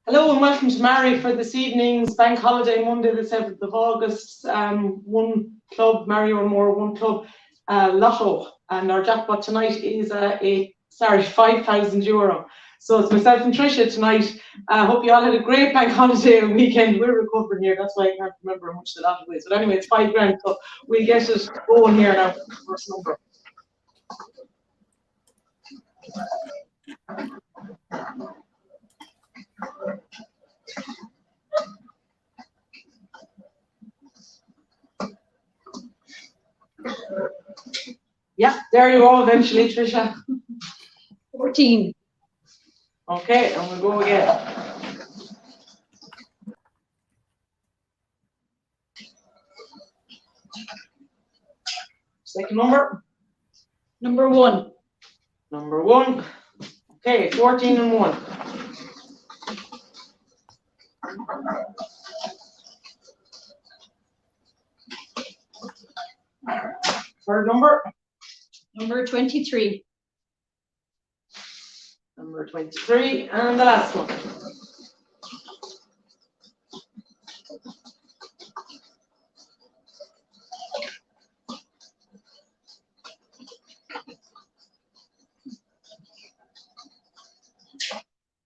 Hello and welcome to Mary for this evening's Bank Holiday, Monday the 7th of August. One Club, Mary Oranmore, One Club Lotto. And our jackpot tonight is €5,000. So it's myself and Tricia tonight. I hope you all had a great Bank Holiday and weekend. We're recovering here, that's why I can't remember how much the lotto is. But anyway, it's £5,000, so we'll get it going here now. First number. Yeah, there you go eventually, Tricia. 14. Okay, and we'll go again. Second number. Number 1. Number 1. Okay, 14 and 1. Third number. Number 23. Number 23, and the last one.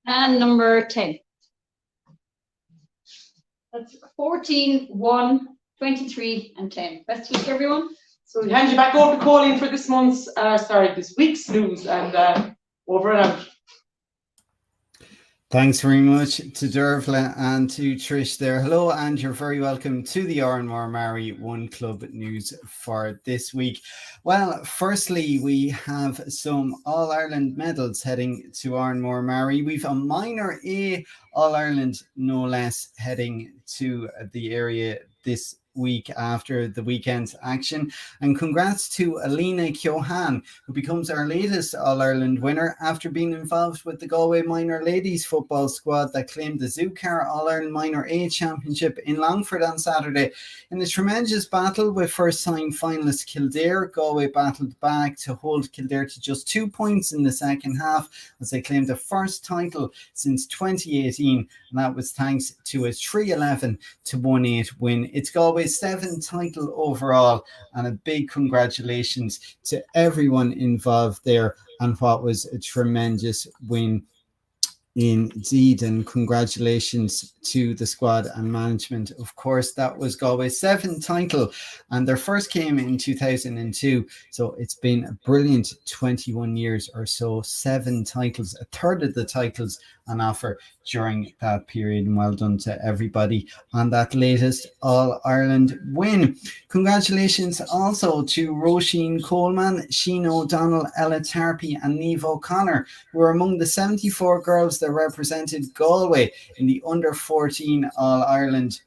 And number 10. That's 14, 1, 23, and 10. Best week, everyone. So we'll hand you back over to Colleen for this week's news, and over and out. Thanks very much to Dervla and to Trish there. Hello, and you're very welcome to the Oranmore-Maree One Club News for this week. Well, firstly, we have some All-Ireland medals heading to Oranmore-Maree. We've a minor A All-Ireland, no less, heading to the area this week after the weekend's action, and congrats to Alina Keohan, who becomes our latest All-Ireland winner after being involved with the Galway minor ladies football squad that claimed the Zoocar All-Ireland Minor A Championship in Longford on Saturday. In a tremendous battle with first-time finalist Kildare, Galway battled back to hold Kildare to just 2 points in the second half as they claimed the first title since 2018, and that was thanks to a 3-11 to 1-8 win. It's Galway's 7th title overall, and a big congratulations to everyone involved there, and what was a tremendous win indeed, and congratulations to the squad and management. Of course, that was Galway's 7th title, and their first came in 2002, so it's been a brilliant 21 years or so. 7 titles, a third of the titles on offer during that period, and well done to everybody on that latest All-Ireland win. Congratulations also to Roisin Coleman, Sheena O'Donnell, Ella Tarpey and Niamh O'Connor, who were among the 74 girls that represented Galway in the under-14 All-Ireland.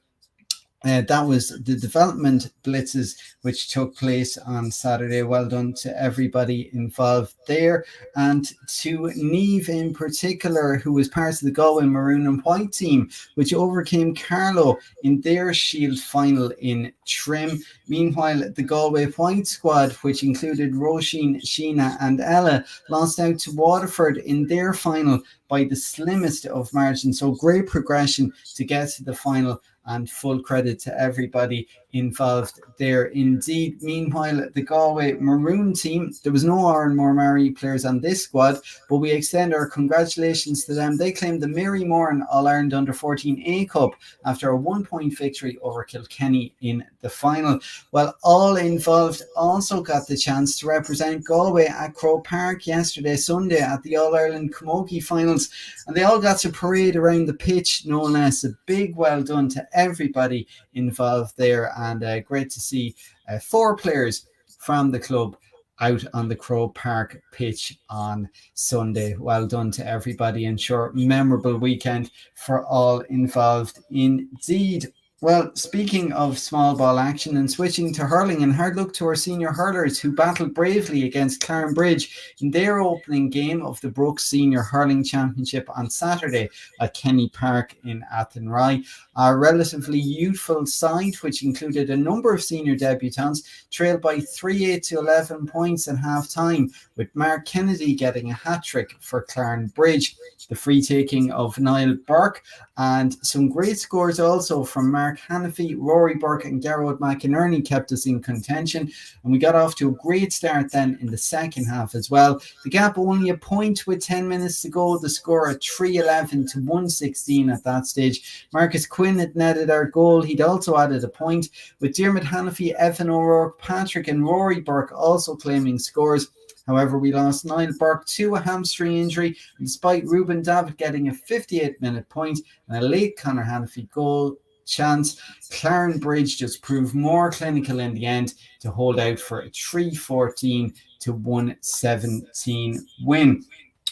That was the development blitzes which took place on Saturday. Well done to everybody involved there, and to Niamh in particular, who was part of the Galway Maroon and White team, which overcame Carlow in their Shield final in Trim. Meanwhile, the Galway White squad, which included Roisin, Sheena and Ella, lost out to Waterford in their final by the slimmest of margins. So great progression to get to the final, and full credit to everybody involved there indeed. Meanwhile, the Galway Maroon team, there was no Oranmore-Maree players on this squad, but we extend our congratulations to them. They claimed the Mary Moran All-Ireland Under-14 A Cup after a 1-point victory over Kilkenny in the final. Well, all involved also got the chance to represent Galway at Croke Park yesterday, Sunday, at the All-Ireland Camogie finals, and they all got to parade around the pitch, no less. A big well done to everybody involved there, and great to see 4 players from the club out on the Croke Park pitch on Sunday. Well done to everybody, and sure, memorable weekend for all involved indeed. Well, speaking of small ball action and switching to hurling, and hard luck to our senior hurlers who battled bravely against Clarenbridge in their opening game of the Brooks Senior Hurling Championship on Saturday at Kenny Park in Athenry. Our relatively youthful side, which included a number of senior debutants, trailed by 38 to 11 points at half time, with Mark Kennedy getting a hat-trick for Clarenbridge. The free taking of Niall Burke, and some great scores also from Mark Hanafy, Rory Burke and Garrod McInerney kept us in contention, and we got off to a great start then in the second half as well. The gap only a point with 10 minutes to go, the score at 3-11 to 1-16 at that stage. Marcus Quinn had netted our goal. He'd also added a point, with Diarmuid Hanafy, Evan O'Rourke, Patrick and Rory Burke also claiming scores. However, we lost Niall Burke to a hamstring injury, and despite Ruben David getting a 58-minute point and a late Conor Hanafy goal chance, Clarenbridge just proved more clinical in the end to hold out for a 3-14 to 1-17 win.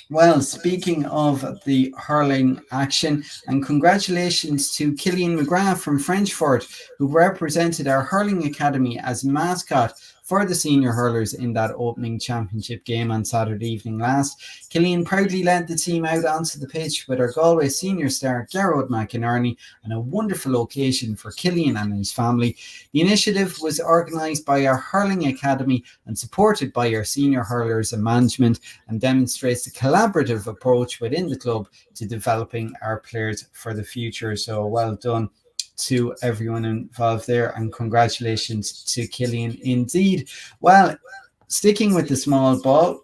Well, speaking of the hurling action, and congratulations to Killian McGrath from Frenchfort, who represented our hurling academy as mascot for the senior hurlers in that opening championship game on Saturday evening last. Killian proudly led the team out onto the pitch with our Galway senior star Garrod McInerney, and a wonderful occasion for Killian and his family. The initiative was organised by our hurling academy and supported by our senior hurlers and management, and demonstrates the collaborative approach within the club to developing our players for the future. So well done to everyone involved there, and congratulations to Killian indeed. Well, sticking with the small ball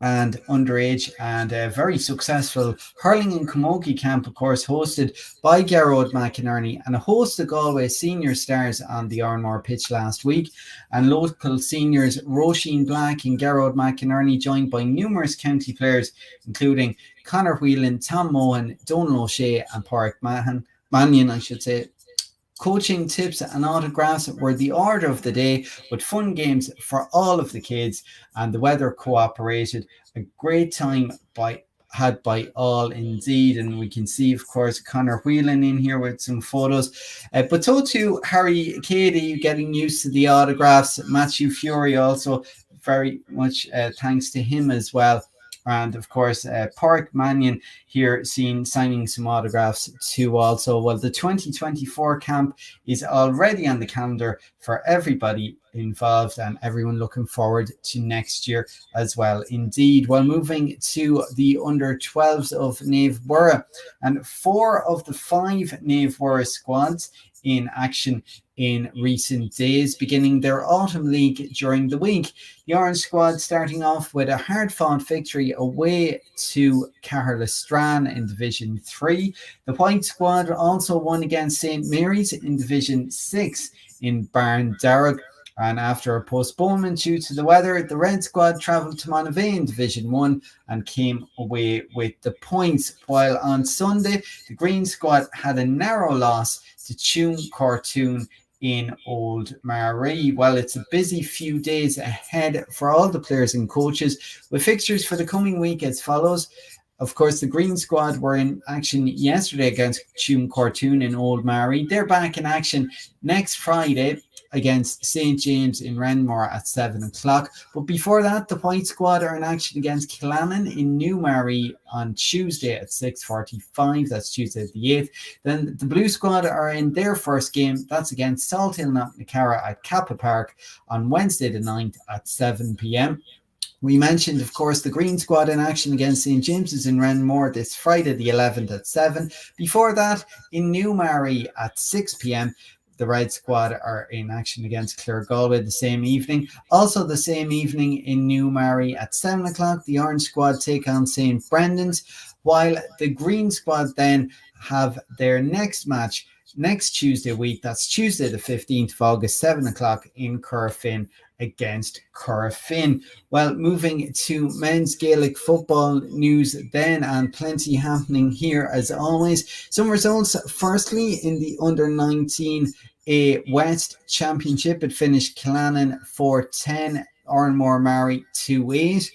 and underage, and a very successful hurling and camogie camp, of course, hosted by Garrod McInerney and a host of Galway senior stars on the Oranmore pitch last week. And local seniors Roisin Black and Garrod McInerney, joined by numerous county players, including Conor Whelan, Tom Mohan, Donal O'Shea and Pádraig Mannion, I should say. Coaching tips and autographs were the order of the day, with fun games for all of the kids, and the weather cooperated. A great time had by all indeed, and we can see, of course, Conor Whelan in here with some photos. But so too Harry Cady, getting used to the autographs. Matthew Fury also, very much thanks to him as well. And of course, Pádraig Mannion here signing some autographs too also. Well, the 2024 camp is already on the calendar for everybody involved, and everyone looking forward to next year as well indeed. Well, moving to the under 12s of Naomh Mhuire, and 4 of the 5 Naomh Mhuire squads in action in recent days, beginning their autumn league during the week. The Orange squad starting off with a hard-fought victory away to Caherlistran in Division 3. The White squad also won against St. Mary's in Division 6 in Barndarragh. And after a postponement due to the weather, the Red squad travelled to Monavea in Division 1 and came away with the points. While on Sunday, the Green squad had a narrow loss to Tuam Cortoon in Old Maree. Well, it's a busy few days ahead for all the players and coaches, with fixtures for the coming week as follows. Of course, the Green squad were in action yesterday against Tuam Cortoon in Old Maree. They're back in action next Friday against St. James in Renmore at 7 o'clock. But before that, the White squad are in action against Killannon in New Maree on Tuesday at 6:45. That's Tuesday the 8th. Then the Blue squad are in their first game. That's against Salthill Knocknacarra at Kappa Park on Wednesday the 9th at 7 p.m. We mentioned, of course, the Green squad in action against St. James's in Renmore this Friday the 11th at 7. Before that, in New Maree at 6 p.m, the Red squad are in action against Clare Galway the same evening. Also the same evening in New Maree at 7 o'clock, the Orange squad take on St. Brendan's, while the Green squad then have their next match next Tuesday week. That's Tuesday the 15th of August, 7 o'clock in Corofin against Corofin. Well, moving to men's Gaelic football news then, and plenty happening here as always. Some results firstly in the under 19 A West Championship. It finished Killannon 4-10, Oranmore-Maree 2-8.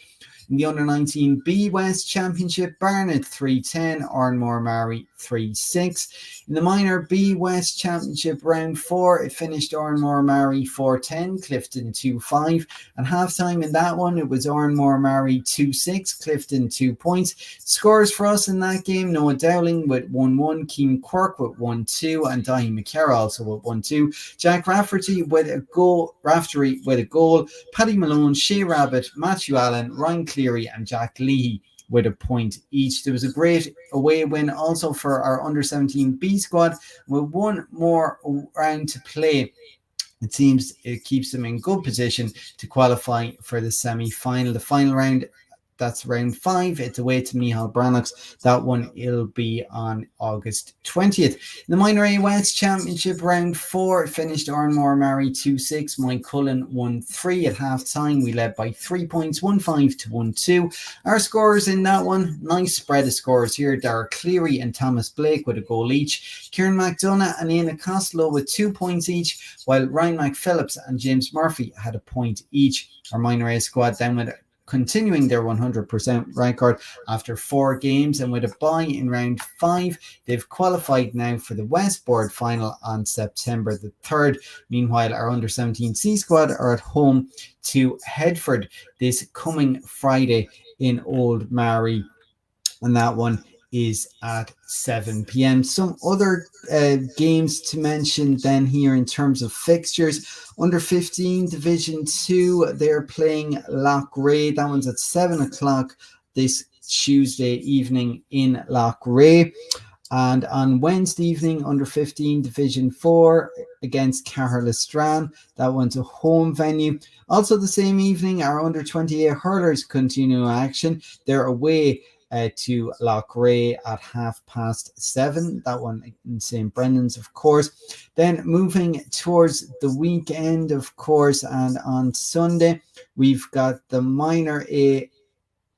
In the Under-19 B West Championship, Barnet 3-10, Oranmore-Maree 3-6. In the Minor B West Championship Round 4, it finished Oranmore-Maree 4-10, Clifton 2-5. At half-time in that one, it was Oranmore-Maree 2-6, Clifton 2 points. Scores for us in that game: Noah Dowling with 1-1, Keane Quirk with 1-2, and Dahi McCarra also with 1-2. Jack Rafferty with a goal, Paddy Malone, Shea Rabbit, Matthew Allen, Ryan Cleary, and Jack Leahy with a point each. There was a great away win also for our Under-17 B squad with one more round to play. It seems it keeps them in good position to qualify for the semi-final. The final round, that's round 5. It's away to Micheál Brannach's. That one will be on August 20th. In the Minor A West Championship Round 4, it finished Oranmore-Maree 2-6, Mike Cullen 1-3. At half-time, we led by 3 points, 1-5 to 1-2. Our scorers in that one, nice spread of scores here. Dara Cleary and Thomas Blake with a goal each. Kieran McDonough and Ian Costello with 2 points each, while Ryan McPhillips and James Murphy had a point each. Our Minor A squad then with continuing their 100% record after 4 games, and with a bye in round 5, they've qualified now for the Westboard final on September the 3rd. Meanwhile, our Under-17 C squad are at home to Headford this coming Friday in Old Mary, and that one is at 7 p.m. Some other games to mention then here in terms of fixtures. Under 15 Division 2, they're playing Loughrea. That one's at 7 o'clock this Tuesday evening in Loughrea. And on Wednesday evening, Under 15 Division 4 against Caherlistran. That one's a home venue. Also the same evening, our Under 28 Hurlers continue action. They're away to Loughrea at 7:30. That one in St. Brendan's, of course. Then moving towards the weekend, of course, and on Sunday, we've got the Minor A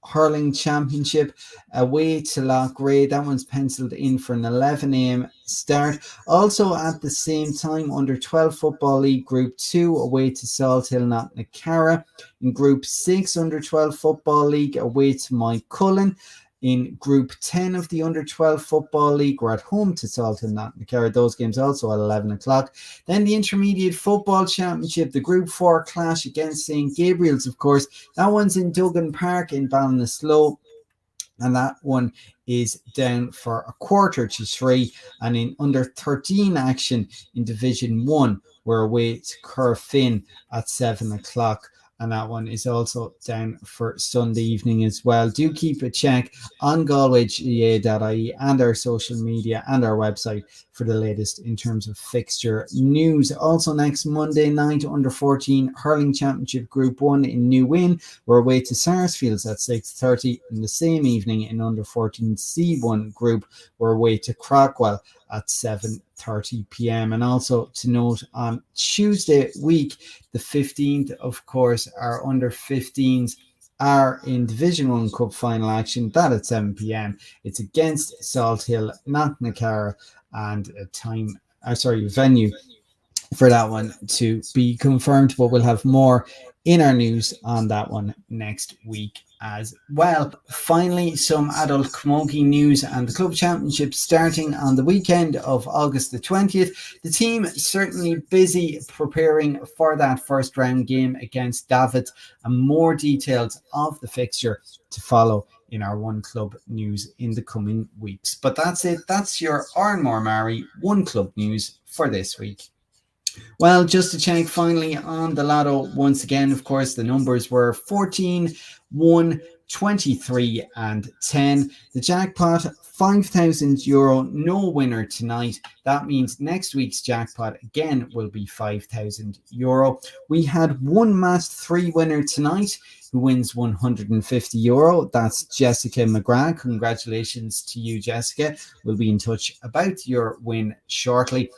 Hurling Championship away to Loughrea. That one's penciled in for an 11 a.m. start. Also at the same time, Under 12 Football League Group 2 away to Salthill Knocknacarra. In Group 6 Under 12 Football League away to Mike Cullen. In Group 10 of the Under 12 Football League, we're at home to Salthill Knocknacarra. Those games also at 11 o'clock. Then the Intermediate Football Championship, the Group 4 clash against St. Gabriel's, of course. That one's in Duggan Park in Ballinasloe, and that one is down for 2:45. And in Under 13 action in Division 1, we're away to Curfin at 7 o'clock. And that one is also down for Sunday evening as well. Do keep a check on galwaygaa.ie and our social media and our website for the latest in terms of fixture news. Also next Monday night, Under 14 Hurling Championship Group 1 in New Win. We're away to Sarsfields at 6:30. In the same evening in Under 14 C1 Group, we're away to Crockwell at 7:30 p.m. And also to note, on Tuesday week, the 15th, of course, our Under 15s are in Division 1 Cup final action. That at 7 p.m. It's against Salthill Knocknacarra, and a venue for that one to be confirmed, but we'll have more in our news on that one next week as well. Finally, some adult camogie news, and the club championship starting on the weekend of August the 20th. The team certainly busy preparing for that first round game against David, and more details of the fixture to follow in our One Club news in the coming weeks. But that's it. That's your Oranmore-Maree One Club news for this week. Well, just to check finally on the Lotto once again, of course, the numbers were 14, 1, 23 and 10. The jackpot, €5,000. No winner tonight. That means next week's jackpot again will be €5,000. We had one matched 3 winner tonight who wins €150. That's Jessica McGrath. Congratulations to you, Jessica. We'll be in touch about your win shortly.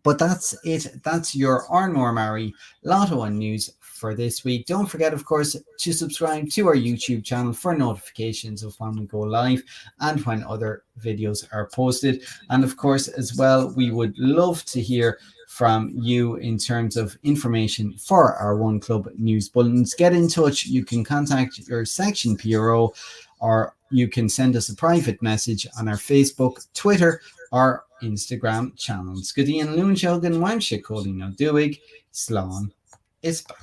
But that's it. That's your Oranmore-Maree Lotto and news for this week. Don't forget, of course, to subscribe to our YouTube channel for notifications of when we go live and when other videos are posted. And of course, as well, we would love to hear from you in terms of information for our One Club news bulletins. Get in touch. You can contact your section PRO, or you can send us a private message on our Facebook, Twitter, or Instagram channels. Good evening, Loon Shogun, Wamshik, Colin O'Duig, Slán is bad.